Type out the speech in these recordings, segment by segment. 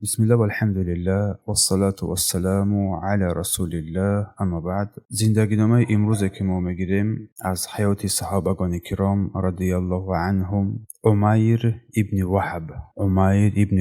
بسم الله والحمد لله والصلاة والسلام على رسول الله. اما بعد، زندگی نامه امروز که ما میگیریم از حیات صحابگان کرام رضی الله عنهم. عمیر ابن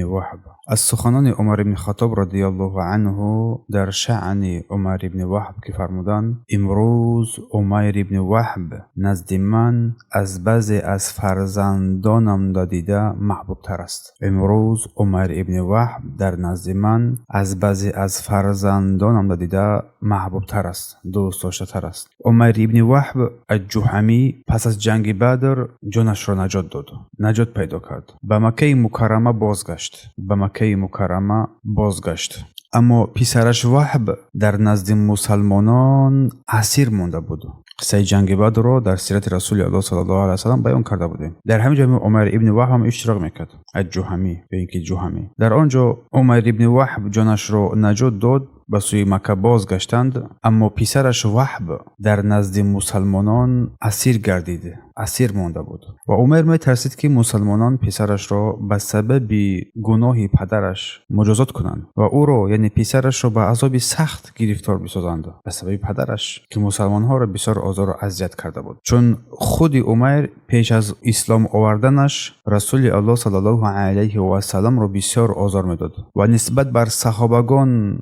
وهب از سخنان عمر ابن خطاب رضی الله عنه در شأن عمر ابن وهب که فرمودند: امروز عمر ابن وهب نزد من از بعضی از فرزندانم دیده محبوب تر است. امروز عمر ابن وهب در نزد من از بعضی از فرزندانم دیده محبوب تر است، دوست داشته تر است. عمر ابن وهب الجهمی پس از جنگ بدر جانش را نجات پیدا کرد. به مکه مکرمه بازگشت. اما پسرش وهب در نزد مسلمانان اسیر مانده بود. قصه جنگ بدر را در سیرت رسول الله صلی الله علیه و سلم بیان کرده بودیم. در همین جا عمر ابن وهب هم اشتراک میکرد. الجهمی به اینکه جهمی. در آنجا عمر ابن وهب جانش را نجات داد، به سوی مکه بازگشتند. اما پسرش وهب در نزد مسلمانان اسیر مانده بود و عمر می ترسید که مسلمانان پسرش را به سبب گناه پدرش مجازات کنند و او را، یعنی پسرش را، به عذاب سخت گرفتار بسازند به سبب پدرش که مسلمان ها را بسیار آزار و اذیت کرده بود. چون خود عمر پیش از اسلام آوردنش رسول الله صلی الله علیه و سلم را بسیار آزار میداد و نسبت بر صحابگان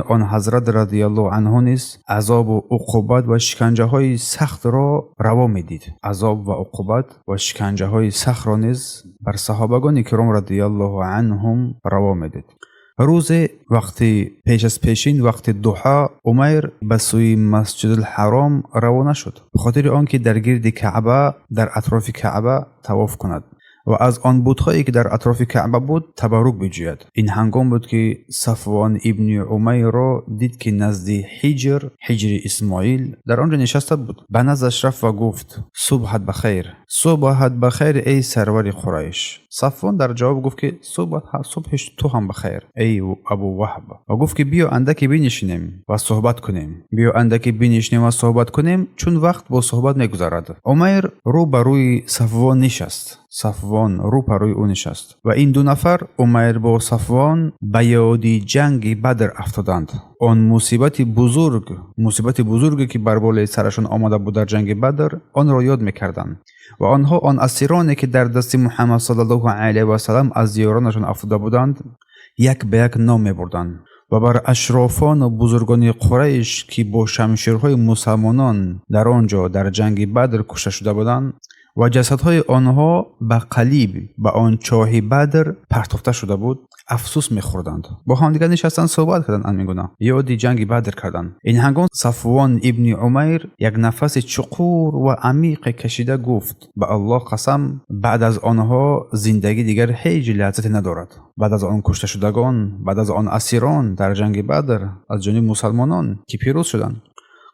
آن حضرت رضی الله عنه نیز عذاب و عقوبت و شکنجه های سخت را روا میدید. عذاب و عقوبت و شکنجه های سخت را نیز بر صحابگان کرام رضی الله عنهم روا میدید. روز پیش از پیشین وقت ضحی عمر به سوی مسجد الحرام روانه شد، به خاطر آنکه در گرد کعبه، در اطراف کعبه طواف کند و از آن بت‌هایی که در اطراف کعبه بود تبرک بجوید. این هنگام بود که صفوان ابن امیه را دید که نزد حجر اسماعیل در آنجا نشسته بود. به نزدش رفت و گفت: صبحت بخیر ای سرور قریش. صفوان در جواب گفت که صبحش تو هم بخیر ای ابو وهب، و گفت که بیا اندکی بنشینیم و صحبت کنیم، چون وقت با صحبت میگذرد. عمر رو بر روی صفوان نشست. و این دو نفر، عمر با صفوان، به یاد جنگ بدر افتادند. آن مصیبت بزرگی که بر بالای سرشون آمده بود در جنگ بدر، آن را یاد میکردند و آنها آن اسیرانی که در دست محمد صلی الله علیه و سلم از یارانشون افتاده بودند یک به یک نام میبردند و بر اشرافان و بزرگان قریش که با شمشیرهای مسلمانان در آنجا در جنگ بدر کشته شده بودند و جسدهای آنها به قلیب به آن چاه بدر پرتافته شده بود افسوس می‌خوردند. با هم دیگر نشستن صحبت کردند، میگویند یاد جنگ بدر کردند. این هنگام صفوان ابن عمیر یک نفس چقور و عمیق کشیده گفت: به الله قسم، بعد از آنها زندگی دیگر هیچ لذتی ندارد. بعد از آن کشته شدگان، بعد از آن اسیران در جنگ بدر از جانب مسلمانان که پیروز شدند،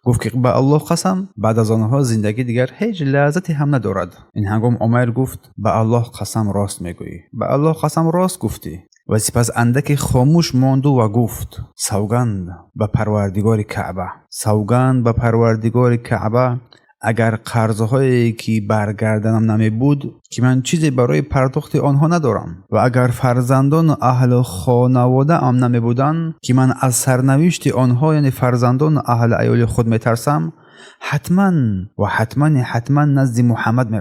گفت که به الله قسم، بعد از آنها زندگی دیگر هیچ لذتی هم ندارد. این هنگام عمر گفت: به الله قسم راست میگویی، به الله قسم راست گفتی. و سپس اندکی خاموش ماند و گفت: سوگند به پروردگار کعبه، اگر قرضهایی که برگردنم نمی بود که من چیزی برای پرداخت آنها ندارم، و اگر فرزندان اهل خانواده ام نمی بودن که من از سرنوشت آنها، یعنی فرزندان اهل عیال خود می ترسم، حتما نزد محمد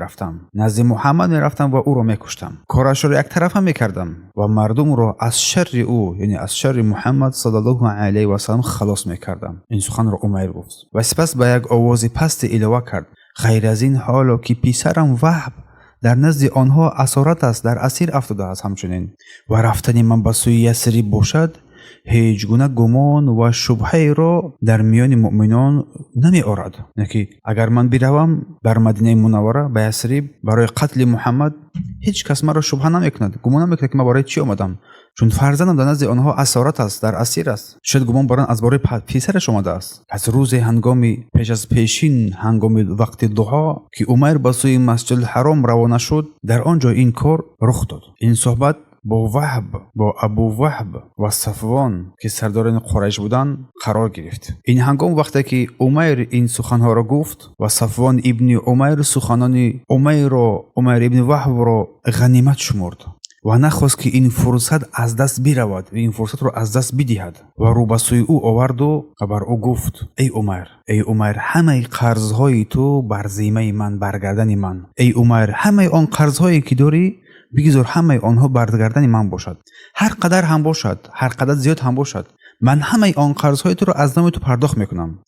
میرفتم و او را میکشتم. کارش را یک طرف هم میکردم و مردم را از شر او، یعنی از شر محمد صلی الله علیه و سلم خلاص میکردم. این سخن را عمر گفت و سپس به یک آواز پست اضافه کرد: غیر از این، حالا که پسرم وهب در نزد آنها اسارت است، در اسیر افتاده است، همچنین و رفتن من به سوی یثرب باشد، هیچ گونه گمان و شبهه را در میان مؤمنان نمی آورد. نکی اگر من بروم بر مدینه منوره به یثرب برای قتل محمد، هیچ کس مرا شبهه نمیکند، گمان نمیکند که من برای چی آمدم، چون فرزندم در نزد آنها اسارت است، در اسیر است. شاید گمان بران از برای پسرش آمده است. از روز پیش از پیشین هنگام وقت ضحی که عمر به سوی مسجد الحرام روانه شد، در آنجا این کار رخ داد. این صحبت با ابو وهب و صفوان که سرداران قریش بودند قرار گرفت. این هنگام وقتی که عمر این سخنها را گفت و صفوان ابن عمر سخنان عمر ابن وهب را غنیمت شمرد و نخواست که این فرصت از دست برود و این فرصت رو از دست بدهد و رو به سوی او آورد و بر او گفت ای عمر همه قرضهای تو بر ذمه من برگردن من. ای عمر همه آن قرضهایی که داری بگذار همه آنها برگردن من باشد، هر قدر هم باشد، هر قدر زیاد هم باشد. من همه آن قرضهای تو رو از نام تو پرداخت میکنم،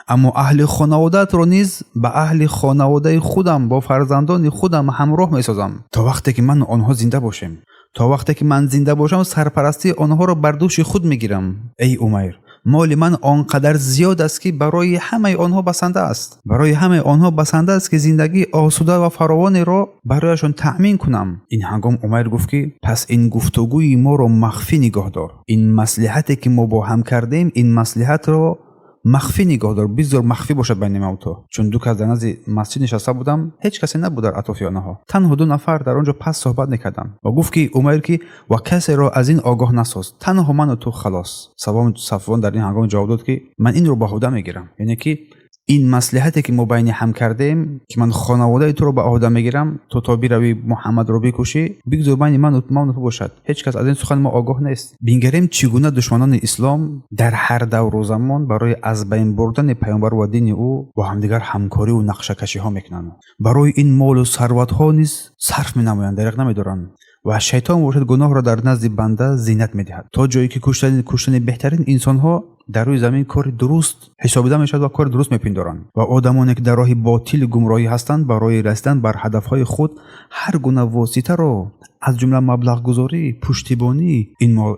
اما اهل خانوادت رو نیز به اهل خانواده خودم با فرزندان خودم همراه میسازم تا وقتی که من آنها زنده باشم. تا وقتی که من زنده باشم سرپرستی آنها رو بر دوش خود میگیرم. ای عمر مال من آنقدر زیاد است که برای همه آنها بسنده است. برای همه آنها بسنده است که زندگی آسوده و فراوانی را برایشان تأمین کنم. این هنگام عمر گفت که پس این گفتگوی ما رو مخفی نگاه دار. این مصلحتی که ما با هم کردیم این مصلحت رو مخفی نگاه دار، بذار مخفی باشد بین ما و تو. چون دو کس در نزد مسجد نشسته بودم، هیچ کسی نبود در اطراف آنها، تنها دو نفر در آنجا پس صحبت میکردند و گفت که عمر که و کسی را از این آگاه نساز، تنها من و تو خلاص. صفوان در این هنگام جواب داد که من این رو به عهده میگیرم، یعنی که این مصلحتی که ما بین هم کردیم که من خانواده تو رو به عهده میگیرم، تو تا بروی محمد رو بکشی بگذار بین من و تو باشد، هیچ کس از این سخن ما آگاه نیست. بینگریم چگونه دشمنان اسلام در هر دور و زمان برای از بین بردن پیامبر و دین او با همدیگر همکاری و نقشه کشی ها میکنند، برای این مال و ثروت ها نیز صرف مینمایند، دریغ نمیدارند و شیطان باشد گناه را در نزد بنده زینت میدهد تا جایی که کشتن بهترین انسان ها در روی زمین کار درست حسابیده میشد و کار درست میپندارند و آدمانی که در راه باطل گمراهی هستند برای رسیدن بر هدفهای خود هر گونه واسطه را از جمله مبلغ گذاری، پشتیبانی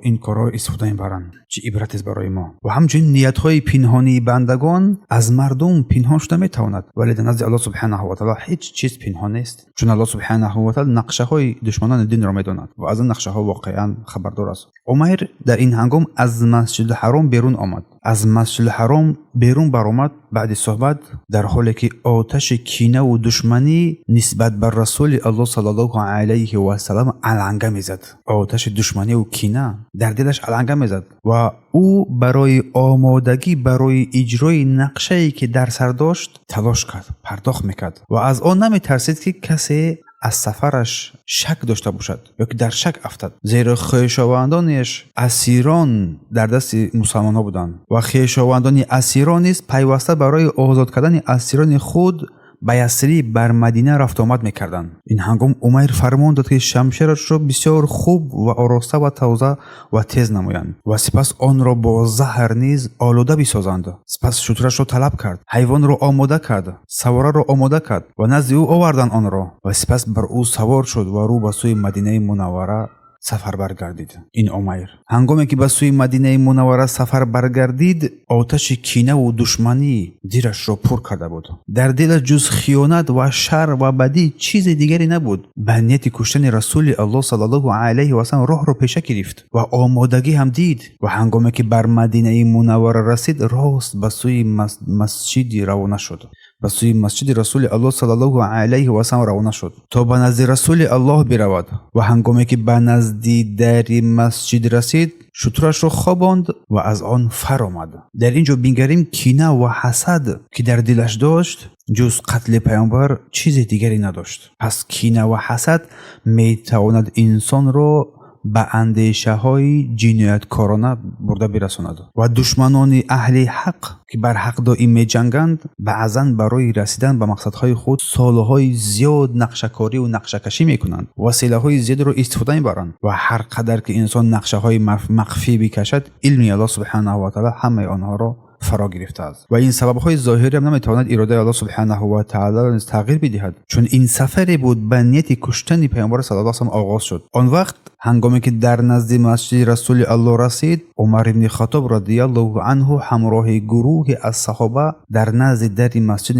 این کارها استفاده میبرند. چه عبرتی است برای ما. و همچنین نیت‌های پنهانی بندگان از مردم پنهان شده میتواند، ولی در نزد الله سبحانه و تعالی هیچ چیز پنهان نیست، چون الله سبحانه و تعالی نقشه‌های دشمنان دین را میداند و از این نقشه‌ها واقعا خبردار است. عمر در این هنگام از مسجد الحرام بیرون آمد. از مسجد الحرام بیرون برآمد بعد صحبت در حالی که آتش کینه و دشمنی نسبت بر رسول الله صلی الله علیه و سلم علنگه میزد. آتش دشمنی و کینه در دلش علنگه میزد و او برای آمادگی برای اجرای نقشه‌ای که در سر داشت تلاش کرد، پرداخت میکرد و از آن نمیترسید که کسی از سفرش شک داشته باشد یا که در شک افتد، زیرا خویشاوندانش اسیران در دست مسلمان ها بودند و خویشاوندان اسیران نیز پیوسته برای آزاد کردن اسیران خود به یثرب بر مدینه رفت آمد میکردند. این هنگام عمر فرمان داد که شمشیرش را بسیار خوب و آراسته و تازه و تیز نمایند و سپس آن را با زهر نیز آلوده بسازند. سپس شترش را طلب کرد، حیوان را آماده کرد، سواره را آماده کرد و نزد او آوردند آن را و سپس بر او سوار شد و رو به سوی مدینه منوره سفر برگردید. این عمر هنگامی که به سوی مدینه منوره سفر برگردید آتش کینه و دشمنی دلش را پر کرده بود. در دلش جز خیانت و شر و بدی چیز دیگری نبود. به نیت کشتن رسول الله صلی الله علیه و سلم راه را پیشه گرفت و آمادگی هم دید و هنگامی که بر مدینه منوره رسید راست به سوی مسجد روانه شد. به سوی مسجد رسول الله صلی الله علیه و سلم روانه شد تا به نزد رسول الله برود و هنگامی که به نزد در مسجد رسید شترش را خواباند و از آن فرآمد. در اینجا بینگریم کینه و حسد که در دلش داشت جز قتل پیامبر چیز دیگری نداشت. پس کینه و حسد می تواند انسان را به اندیشه های جنایتکارانه برده برساند و دشمنان اهل حق که بر حق دائم می جنگند بعضاً برای رسیدن به مقصدهای خود سالهای زیاد نقشه‌کاری و نقشه‌کشی می کنند، وسیله های زیاد را استفاده می برند و هر قدر که انسان نقشه های مخفی بکشد علم الله سبحانه و تعالی همه آنها را فرا گرفته است و این سبب های ظاهری هم نمیتواند اراده الله سبحانه و تعالی را تغییر بدهد، چون این سفری بود به نیت کشتن پیامبر صلی الله علیه و آله آغاز شد. آن وقت هنگامی که در نزد مسجد رسول الله رسید عمر ابن خطاب رضی الله عنه همراه گروه از صحابه در نزد در مسجد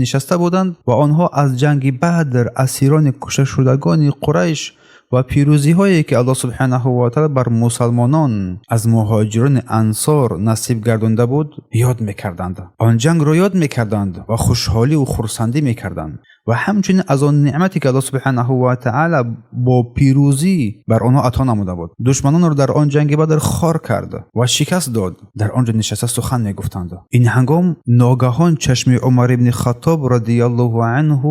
نشسته بودند و آنها از جنگ بدر اسیران کشته شدگان قریش و پیروزی هایی که الله سبحانه و تعالی بر مسلمانان از مهاجران انصار نصیب گردانده بود یاد میکردند. آن جنگ را یاد میکردند و خوشحالی و خرسندی میکردند و همچنین از آن نعمتی که الله سبحانه و تعالی با پیروزی بر آنها عطا نموده بود. دشمنان را در آن جنگ بدر خار کرد و شکست داد. در آنجا نشسته سخن میگفتند. این هنگام ناگهان چشم عمر ابن خطاب رضی الله عنه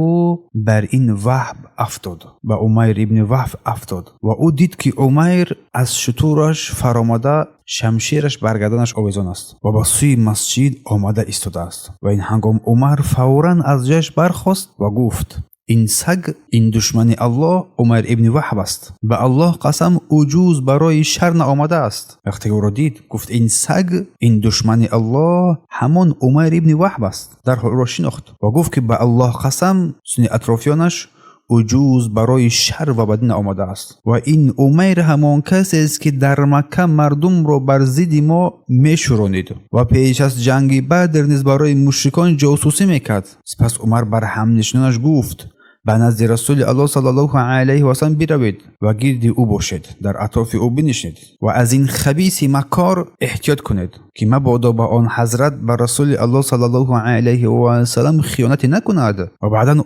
بر این وهب افتاد و عمر ابن وهب افتاد و او دید که عمر از شتورش فرامده شمشیرش برگردنش آویزان است و با سوی مسجد آمده ایستاده است. و این هنگام عمر فوراً از جایش برخاست و گفت: این سگ، این دشمن الله عمر ابن وهب است. به الله قسم او جز برای شر آمده است. وقتی او را دید گفت: این سگ، این دشمن الله همان عمر ابن وهب است. در حال را شناخت و گفت که به الله قسم سوی اطرافیانش او جز برای شر و بدی آمده است و این عمر همان کسی است که در مکه مردم را بر ضد ما میشورانید و پیش از جنگ بدر نیز برای مشرکان جاسوسی میکرد. سپس عمر بر همنشینانش گفت: به نزد رسول الله صلی الله علیه و سلم بروید و گرد او باشید، در اطراف او بنشینید و از این خبیث مکار احتیاط کنید که مبادا به آن حضرت بر رسول الله صلی الله علیه و سلم خیانت نکند. و بعدا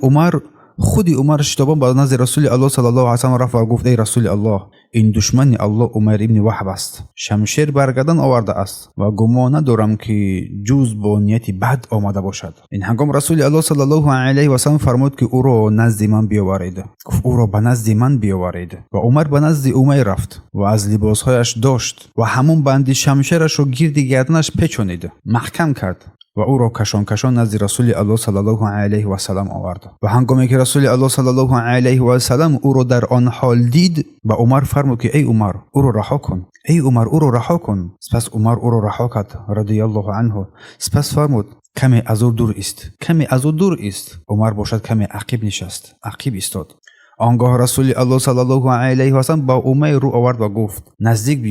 خودی عمر شتابان به نزد رسول الله صلی الله علیه و سلم رفت و گفت: ای رسول الله، این دشمن الله عمر ابن وهب است. شمشیر برگردن آورده است و گمان ندارم که جز با نیتی بد آمده باشد. این هنگام رسول الله صلی الله علیه و سلم فرمود که او را نزد من بیاورید. گفت: او را به نزد من بیاورید. و عمر به نزد عمر رفت و از لباسهایش داشت و همون بند شمشیرش را گرد گردنش پیچانید، محکم کرد و او را کشان نزد رسول الله صلی الله علیه و سلم آورد. و هنگامی که رسول الله صلی الله علیه و سلم او را در آن حال دید، به عمر فرمود که ای عمر، او را رها کن. ای عمر، او را رها کن. سپس عمر او را رها کرد رضی الله عنه. سپس فرمود: کمی از او دور است، کمی از او دور است. عمر باشد کمی عقب نشست، عقب ایستاد. آنگاه رسول الله صلی الله علیه و سلم با عمر رو آورد و گفت: نزدیک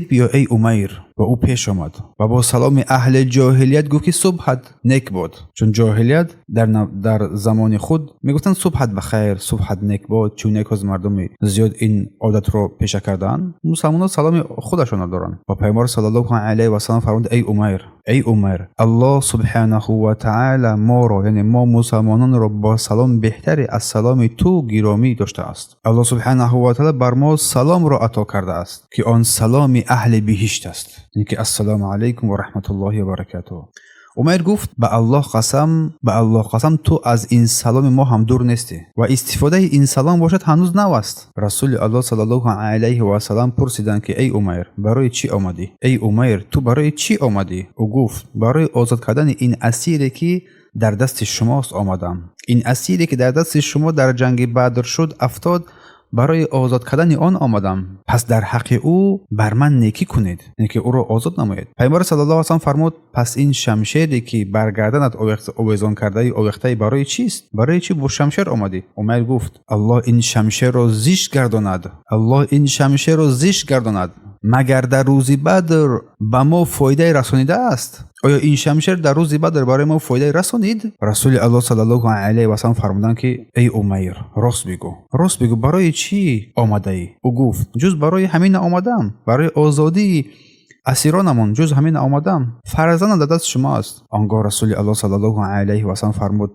بیا ای عمر. و او پیش آمد و با سلام اهل جاهلیت گفت که صبحت نیک باد. چون جاهلیت در زمان خود میگفتن صبحت بخیر، صبحت نیک باد. چون یک از مردم زیاد این عادت رو پیشه کردن، مسلمانان سلام خودشون دارن. و پیامبر صلی الله علیه و سلم فرمود: ای عمر، الله سبحانه و تعالی ما را، یعنی ما مسلمانان را، با سلام بهتری از سلام تو گرامی داشته است. الله سبحانه و تعالی بر ما سلام را عطا کرده است که آن سلام اهل بهشت است، یعنی که السلام علیکم و رحمت الله و برکاته. عمر گفت: به الله قسم تو از این سلام ما هم دور نیستی و استفاده این سلام باشد هنوز نو است. رسول الله صلی الله علیه و سلم پرسیدند که ای عمر، برای چی آمدی؟ ای عمر، تو برای چی آمدی؟ او گفت: برای آزاد کردن این اسیری که در دست شماست آمدم. این اسیری که در دست شما در جنگ بدر شد افتاد، برای آزاد کردن آن آمدم. پس در حق او بر من نیکی کنید، یعنی که او را آزاد نمایید. پیامبر صلی الله علیه و سلم فرمود: پس این شمشیری که برگردنت آویزان کرده آویخته برای چیست؟ برای چی با شمشیر آمدی؟ عمر گفت: الله این شمشیر را زیش گرداند. مگر در روز بدر به ما فایده رسانیده است؟ آیا این شمشیر در روز بدر برای ما فایده رسانید؟ رسول الله صلی الله علیه و سلم فرمودند که ای عمر، راست بگو برای چی آمده ای؟ او گفت: جز برای همین آمدم، برای آزادی اسیرانمان، جز همین آمدم. فرزند در دست شما است. آنگاه رسول الله صلی الله علیه و سلم فرمود: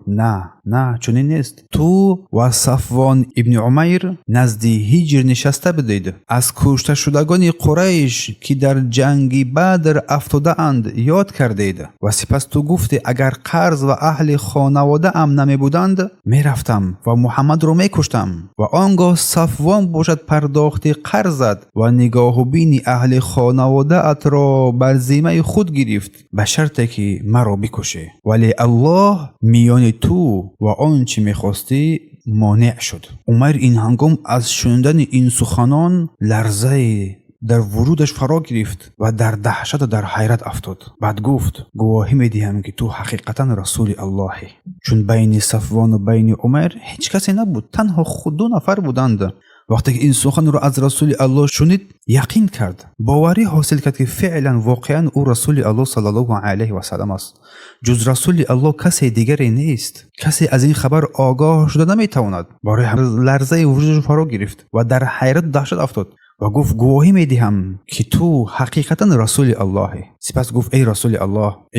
نه چنین نیست. تو و صفوان ابن عمیر نزد هجر نشسته بدید، از کشته شدگان قریش که در جنگ بدر افتاده اند یاد کردید و سپس تو گفتی اگر قرض و اهل خانواده ام نمی بودند میرفتم و محمد رو میکشتم. و آنگاه صفوان باشد پرداخت قرضت و نگاه و بین اهل خانواده ات را بر ذمه خود گرفت به شرطی که مرا بکشه، ولی الله میان تو و آن چی میخواستی مانع شد. عمر این هنگام از شنیدن این سخنان لرزه در ورودش فرا گرفت و در دهشت و در حیرت افتاد. بعد گفت: گواهی میدهم که تو حقیقتا رسول اللهی. چون بین صفوان و بین عمر هیچ کسی نبود، تنها خود دو نفر بودند. وقتی که این سخن رو از رسول الله شنید یقین کرد، باوری حاصل کرد که فعلا واقعا او رسول الله صلی الله علیه و سلم است. جز رسول الله کسی دیگری نیست. کسی از این خبر آگاه شده نمیتواند. برای لرزه وجودش فرا گرفت و در حیرت دهشت افتاد و گفت: گواهی میدهم که تو حقیقتا رسول اللهی. سپس گفت ای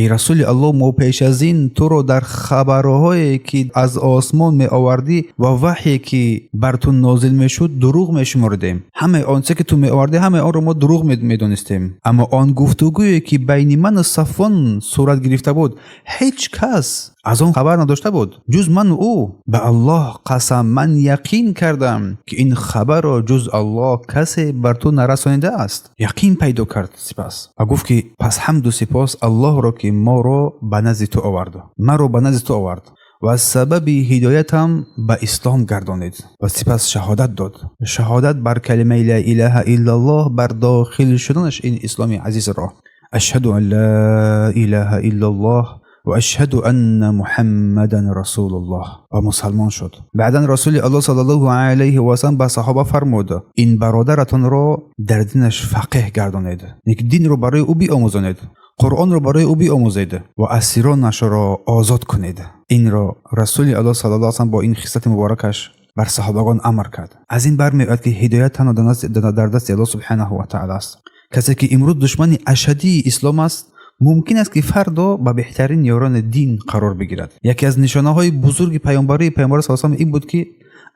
رسول الله ما پیش از این تو رو در خبرهایی که از آسمان می آوردی و وحی که بر تو نازل می شد دروغ می شمردیم. همه آنچه که تو می آوردی همه آن رو ما دروغ می دونستیم. اما آن گفتگویی که بین من و صفوان صورت گرفته بود هیچ کس از آن خبر نداشته بود جز من و او. به الله قسم من یقین کردم که این خبر را جز الله کسی بر تو نرسانیده است. یقین پیدا کرد سپس و گفت که پس حمد و سپاس الله را که ما را به نزد تو آورد و از سبب هدایتم به اسلام گردانید. و سپس شهادت داد. شهادت بر کلمه لا اله الا الله بر داخل شدنش این اسلام عزیز را. اشهد ان لا اله الا الله و اشهد ان محمدا رسول الله و مسلمان شد. بعدا رسول الله صلی الله علیه و سلم به صحابه فرمود این برادرتان را در دینش فقیه گردانید، یک دین رو برای او بیاموزانید، قرآن رو برای او بیاموزید و اسیرانش را آزاد کنید. این را رسول الله صلی الله علیه و سلم با این خصلت مبارکش بر صحابگان امر کرد. از این برمیآید که هدایت تنها در دست الله سبحانه و تعالی است. کسی که امروز دشمن اشدی اسلام است ممکن است که فردا با بهترین یاران دین قرار بگیرد. یکی از نشانه‌های بزرگ پیامبر صلی الله علیه و این بود که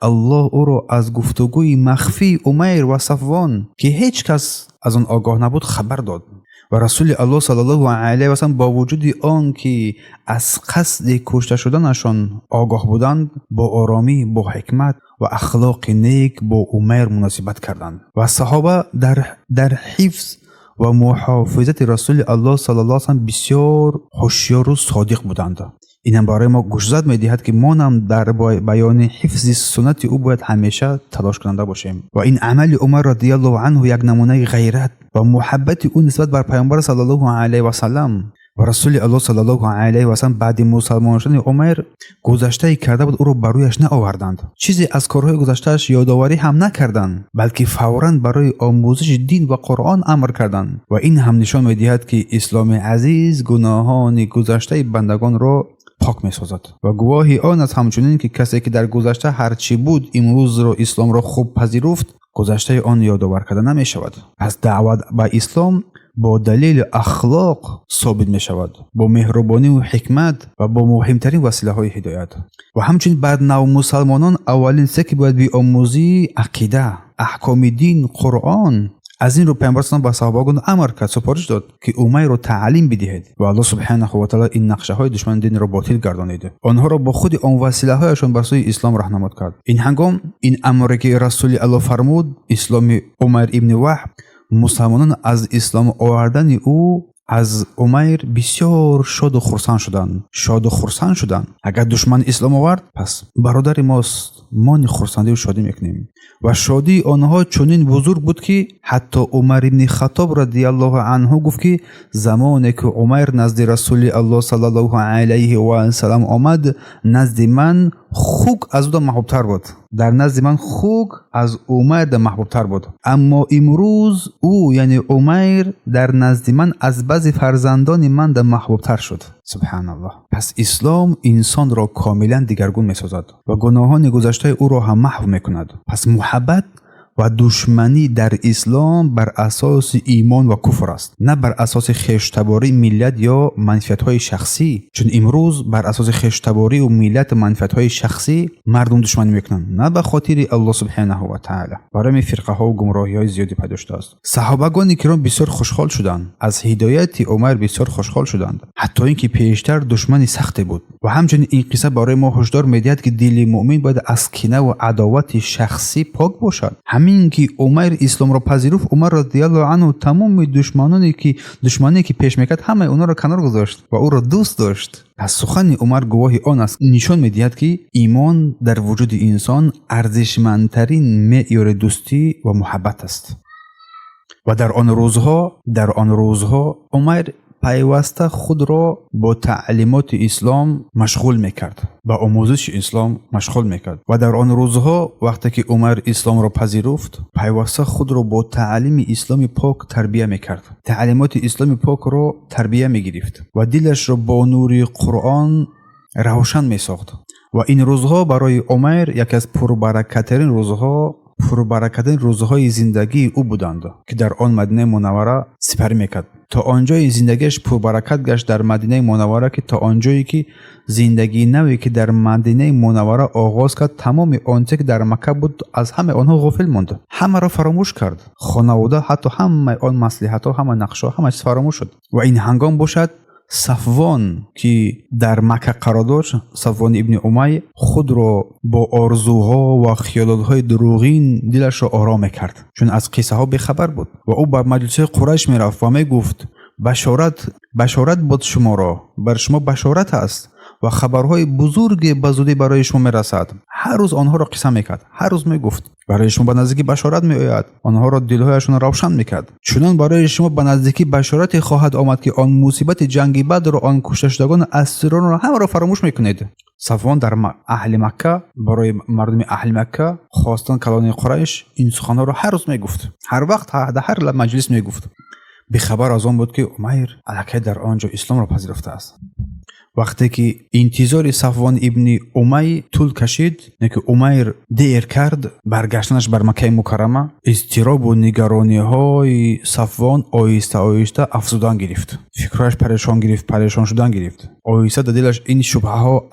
الله او را از گفتگوی مخفی امیر و صفوان که هیچ کس از آن آگاه نبود خبر داد. و رسول الله صلی الله علیه و سلم با وجود آن که از قصد کشته شدنشان آگاه بودند با آرامی، با حکمت و اخلاق نیک با امیر مناسبت کردند و صحابه در حفظ و محافظت رسول الله صلی الله علیه و سلم بسیار هوشیار و صادق بودند. اینم برای ما گوشزد می‌دهد که ما هم در بیان حفظ سنت او باید همیشه تلاش کننده باشیم و این عمل عمر رضی الله عنه یک نمونه غیرت و محبت او نسبت بر پیامبر صلی الله علیه و سلم و رسول الله صلی الله علیه و سلم بعد مسلمان شدن عمر گذشته کرده بود او را بر رویش نآوردند، چیزی از کارهای گذشتهش یادآوری هم نکردند، بلکه فوراً برای آموزش دین و قرآن امر کردند و این هم نشان می‌دهد که اسلام عزیز گناهان گذشته بندگان را پاک می‌سازد و گواهی آن است همچنین که کسی که در گذشته هر چی بود امروز را اسلام را خوب پذیرفت گذشته آن یادآور کرده نمی‌شود. پس دعوت به اسلام با دلیل اخلاق ثابت می شود، با مهربانی و حکمت و با مهمترین وسیله های هدایت. و همچنین بعد نو مسلمانان اولین چیزی که باید بیاموزی عقیده، احکام دین، قرآن. از این رو پیامبر صلی الله علیه و آله با صحابگان امر کرد، سفارش داد که امیر رو تعلیم بدهید و الله سبحانه و تعالی این نقشه های دشمن دین را باطل گردانید، آنها را با خود آن وسیله هایشان بر سوی اسلام راهنمایی کرد. این هنگام این امری که رسول الله فرمود اسلام عمر ابن وهب، مسلمانان از اسلام آوردن او از عمر بسیار شاد و خرسند شدند. اگر دشمن اسلام آورد پس برادر ماست، ما خرسندی و شادی میکنیم. و شادی آنها چنین بزرگ بود که حتی عمر ابن خطاب رضی الله عنه گفت که زمانی که عمر نزد رسول الله صلی الله علیه و سلم آمد نزد من خوک از او محبوبتر بود. در نزد من خوک از عمر محبوبتر بود، اما امروز او یعنی عمر در نزد من از بعضی فرزندان من محبوبتر شد. سبحان الله. پس اسلام انسان را کاملا دیگرگون می‌سازد و گناهان گذشته او را هم محو می‌کند. پس محبت و دشمنی در اسلام بر اساس ایمان و کفر است، نه بر اساس خویشتباری ملت یا منفعت‌های شخصی. چون امروز بر اساس خویشتباری و ملت منفعت‌های شخصی مردم دشمنی میکنند، نه به خاطر الله سبحانه و تعالی. برای فرقه‌ها و گمراهی‌های زیادی پیدا شده است. صحابگان کرام بسیار خوشحال شدند، از هدایت عمر بسیار خوشحال شدند، حتی اینکه پیشتر دشمنی سخت بود. و همچنین این قصه برای ما هشدار می‌دهد که دل مؤمن باید از کینه و عداوت شخصی پاک باشد. همین که عمر اسلام را پذیرفت، عمر رضی الله عنه تمام دشمنی که پیش میکرد همه اونا را کنار گذاشت و او را دوست داشت. پس سخن عمر گواهی آن است، نشان می‌دهد که ایمان در وجود انسان ارزشمندترین معیار دوستی و محبت است. و در آن روزها عمر پیوسته خود را با تعلیمات اسلام مشغول میکرد، با آموزش اسلام مشغول میکرد. و در آن روزها وقتی که عمر اسلام را پذیرفت پیوسته خود را با تعلیم اسلام پاک تربیه میکرد، تعلیمات اسلام پاک را تربیه میگرفت و دلش را با نور قرآن روشن میساخت. و این روزها برای عمر یکی از پربرکت‌ترین روزها پربرکترین روزهای زندگی او بودند که در آن مدینه منوره سپری میکرد. تا آنجای زندگیش پربرکت گشت در مدینه منوره که تا آنجایی که زندگی نوی که در مدینه منوره آغاز کرد تمام آنچه که در مکه بود از همه آنها غافل ماند، همه را فراموش کرد. خانواده حتی همه آن مصلحت ها، همه نقشه ها، همه چیز فراموش شد. و این هنگام باشد صفوان که در مکه قرار داشت، صفوان ابن امیه خود را با آرزوها و خیالاتهای دروغین دلش را آرام کرد، چون از قصه ها بخبر بود و او بر مجلس قریش میرفت و میگفت بشارت بود شما را، بر شما بشارت است و خبرهای بزرگ به زودی برای شما میرسد. هر روز آنها را قصه میکرد، هر روز میگفت برای شما به نزدیکی بشارت میآید، آنها را دلهایشان روشن میکرد. چنان برای شما به نزدیکی بشارت خواهد آمد که آن مصیبت جنگ بدر و آن کشته شدگان اسیران را همه را فراموش میکنید. صفوان در اهل مکه برای مردم اهل مکه خواستن کلان قریش این سخنها را هر روز میگفت، هر وقت در هر مجلس میگفت. به خبر از آن بود که امیر الکی در آنجا اسلام را پذیرفته است. وقتی که انتظار صفوان ابن امیه طول کشید، که امیر دیر کرد برگشتنش بر مکه مکرمه، اضطراب و نگرانی های صفوان آیسته آیسته افزودن گرفت. فکرش پریشان شدن گرفت. آیسته در دلش این شبهه ها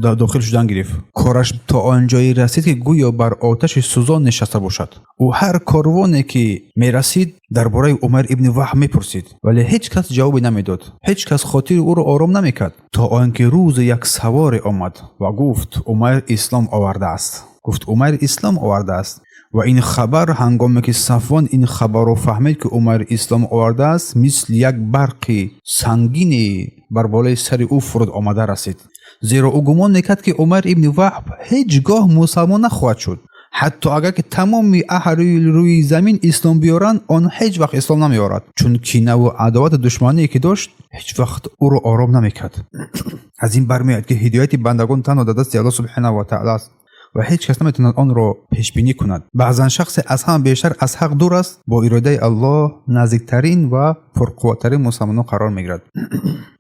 داخل شدن گرفت. کارش تا آنجایی رسید که گویا بر آتش سوزان نشسته باشد. او هر کاروانی که می رسید درباره عمر ابن وهب می پرسید، ولی هیچ کس جوابی نمیداد. هیچ کس خاطر او را آرام نمیکرد. تا آنکه روز یک سوار آمد و گفت عمر اسلام آورده است. و این خبر هنگامی که صفوان این خبر رو فهمید که عمر اسلام آورده است، مثل یک برق سنگینی بر بالای سر او فرود آمده رسید. زیرا او گمان میکرد که عمر ابن وهب هیچگاه مسلمان نخواهد شد. حتی اگر که تمام اهل روی زمین اسلام بیارن، آن هیچ وقت اسلام نمیارد، چون کینه و عداوت دشمنی که داشت هیچ وقت او رو آرام نمیکرد. از این برمیاد که هدایت بندگان تنها در دست الله سبحانه و تعالی است و هیچ کس نمیتواند آن را پیش بینی کند. بعضا شخص از هم بیشتر از حق دور است، با اراده الله نزدیکترین و پرقوتترین مسلمانان قرار میگیرد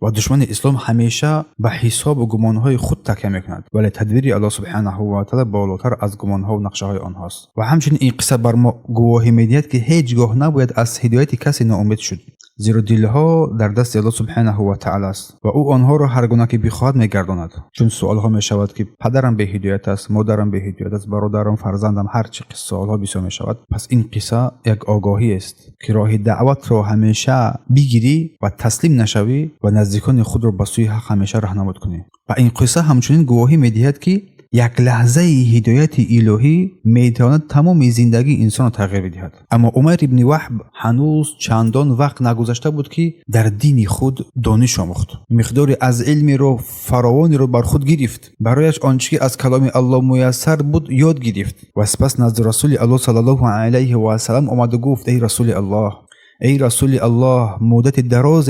و دشمن اسلام همیشه به حساب و گمانهای خود تکیه میکند، ولی تدبیر الله سبحانه و تعالی بالاتر از گمانها و نقشه های آنهاست. و همچنین این قصه بر ما گواهی میدهد که هیچگاه نباید از هدایت کسی ناامید شد، زیرا دلها در دست الله سبحانه و تعالی است و او آنها را هر گونه که بخواهد میگرداند. چون سوال ها میشود که پدرم به هدایت است، مادرم به هدایت است، برادرم، فرزندم، هر چه سوال ها بسیار میشود. پس این قصه یک آگاهی است که راه دعوت را همیشه بگیری و تسلیم نشوی و نزدیکان خود را به سوی حق همیشه راهنمایی کنی. و این قصه همچنین گواهی میدهد که یک لحظه هدایت الهی میتواند تمام زندگی انسان را تغییر بدهد. اما عمر ابن وهب هنوز چندان وقت نگذشته بود که در دین خود دانش آموخت. مقداری از علم را فراوانی را بر خود گرفت. برایش آنچه که از کلام الله میسر بود یاد گرفت و سپس نزد رسول الله صلی الله علیه و سلم آمد و گفت ای رسول الله، مدت دراز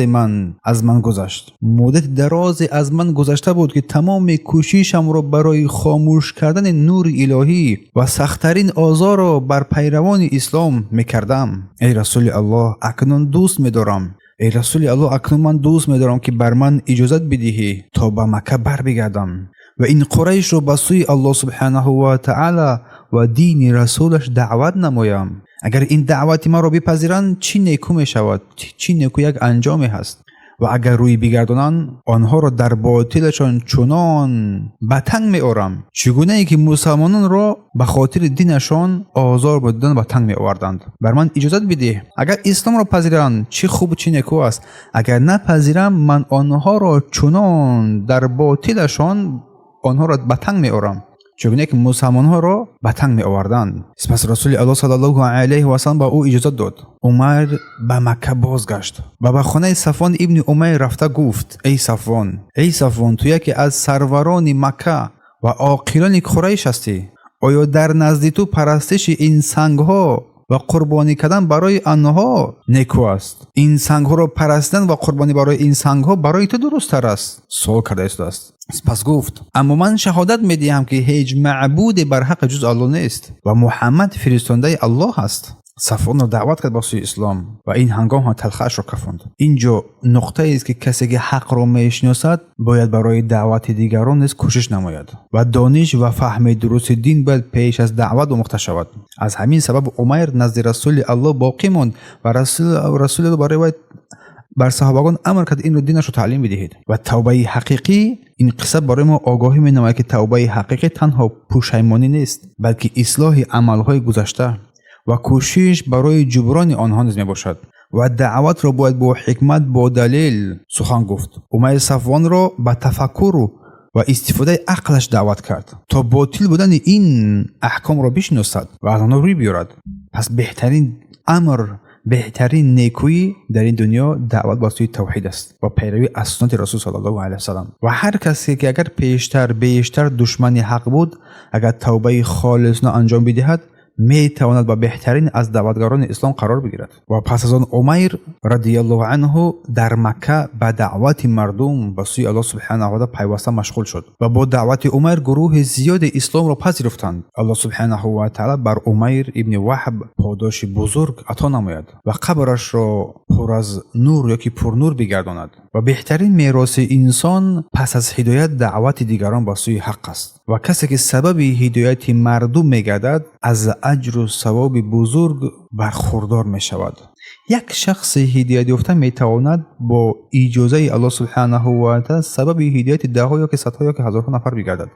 از من گذشته بود که تمام کوششم را برای خاموش کردن نور الهی و سخت‌ترین آزار را بر پیروان اسلام میکردم. ای رسول الله، اکنون من دوست می‌دارم که بر من اجازت بدهی تا به مکه بگردم و این قریش را به سوی الله سبحانه و تعالی و دین رسولش دعوت نمایم. اگر این دعوت ما را بپذیرند چی نیکو می شود، چی نیکو یک انجامی هست، و اگر روی بگردانند آنها را در باطلشان چنان به تنگ می آورم چگونه ای که مسلمانان را به خاطر دینشان آزار بدادند و تنگ می آوردند. بر من اجازت بده، اگر اسلام را پذیرند چی خوب چی نیکو است، اگر نپذیرم من آنها را چنان در باطلشان آنها را به تنگ می آورم چگونه که مسلمان ها را به تنگ می آوردند. سپس رسول الله صلی الله علیه و سلم با او اجازت داد. عمر به مکه بازگشت و به خانه صفوان ابن امیه رفته گفت ای صفوان، تو یکی از سروران مکه و عاقلان قریش هستی. آیا در نزد تو پرستش این سنگ ها و قربانی کردن برای آنها نیکو است؟ این سنگ ها را پرستن و قربانی برای این سنگ ها برای تو درست تر است؟ سوال کرده است. پس گفت اما من شهادت میدهم که هیچ معبود بر حق جز الله نیست و محمد فرستنده الله است. صفوان را دعوت کرد به سوی اسلام و این هنگام هم تلخش را کفاند. اینجا نقطه است که کسی که حق را میشناسد باید برای دعوت دیگران نیز کوشش نماید و دانش و فهم درست دین باید پیش از دعوت آموخته شود. از همین سبب عمیر نزد رسول الله باقی ماند و رسول الله برای بر صحابگان امر کرد این رو دینش رو تعلیم بدهید. و توبه حقیقی، این قصه برای ما آگاهی می‌نماید که توبه حقیقی تنها پشیمانی نیست بلکه اصلاح عملهای گذشته و کوشش برای جبران آنها نیز میباشد و دعوت را باید با حکمت با دلیل سخن گفت. عمیر صفوان را به تفکر و استفاده عقلش دعوت کرد تا باطل بودن این احکام را بشناسد و از آنها روی بیارد. پس بهترین نیکویی در این دنیا دعوت به سوی توحید است و پیروی از سنت رسول صلی الله علیه و سلم. و هر کسی که اگر بیشتر دشمن حق بود، اگر توبه خالصانه انجام بدهد می تواند با بهترین از دعوتگران اسلام قرار بگیرد. و پس از آن عمیر رضی الله عنه در مکه به دعوت مردم به سوی الله سبحانه و تعالی پیوسته مشغول شد و با دعوت عمیر گروه زیاد اسلام را پذیرفتند. الله سبحانه و تعالی بر عمیر ابن وهب پاداش بزرگ عطا نماید و قبرش را پر از نور یا که پر نور بگرداند. و بهترین میراث انسان پس از هدایت دعوت دیگران به سوی حق است و کسی که سبب هدایت مردم میگردد از اجر و ثواب بزرگ برخوردار می شود. یک شخص هدایت یافته می تواند با اجازه الله سبحانه و تعالی سبب هدایت ده ها یا که صدها یا که هزارها نفر بگردد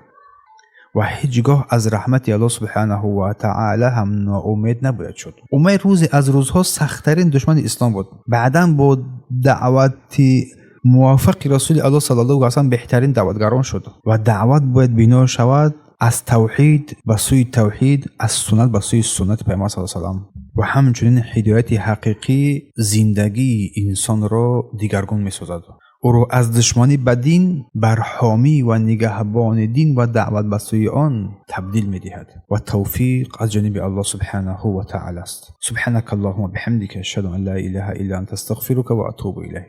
و هیچگاه از رحمت الله سبحانه و تعالی هم ناامید نباید شد. عمیر روزی از روزها سخت‌ترین دشمن اسلام بود. بعداً با دعوت موافق رسول الله صلی الله علیه و سلم بهترین دعوتگران شد و دعوت باید بنا شود از توحید به سوی توحید، از سنت به سوی سنت پیامبر صلی الله علیه و سلم. و همچنین هدایت حقیقی زندگی انسان را دیگرگون می‌سازد. او را از دشمنی به دین بر حامی و نگهبان دین و دعوت به سوی آن تبدیل می‌دهد و توفیق از جانب الله سبحانه و تعالی است. سبحانك اللهم وبحمدك اشهد ان لا اله الا انت استغفرك واتوب الیک.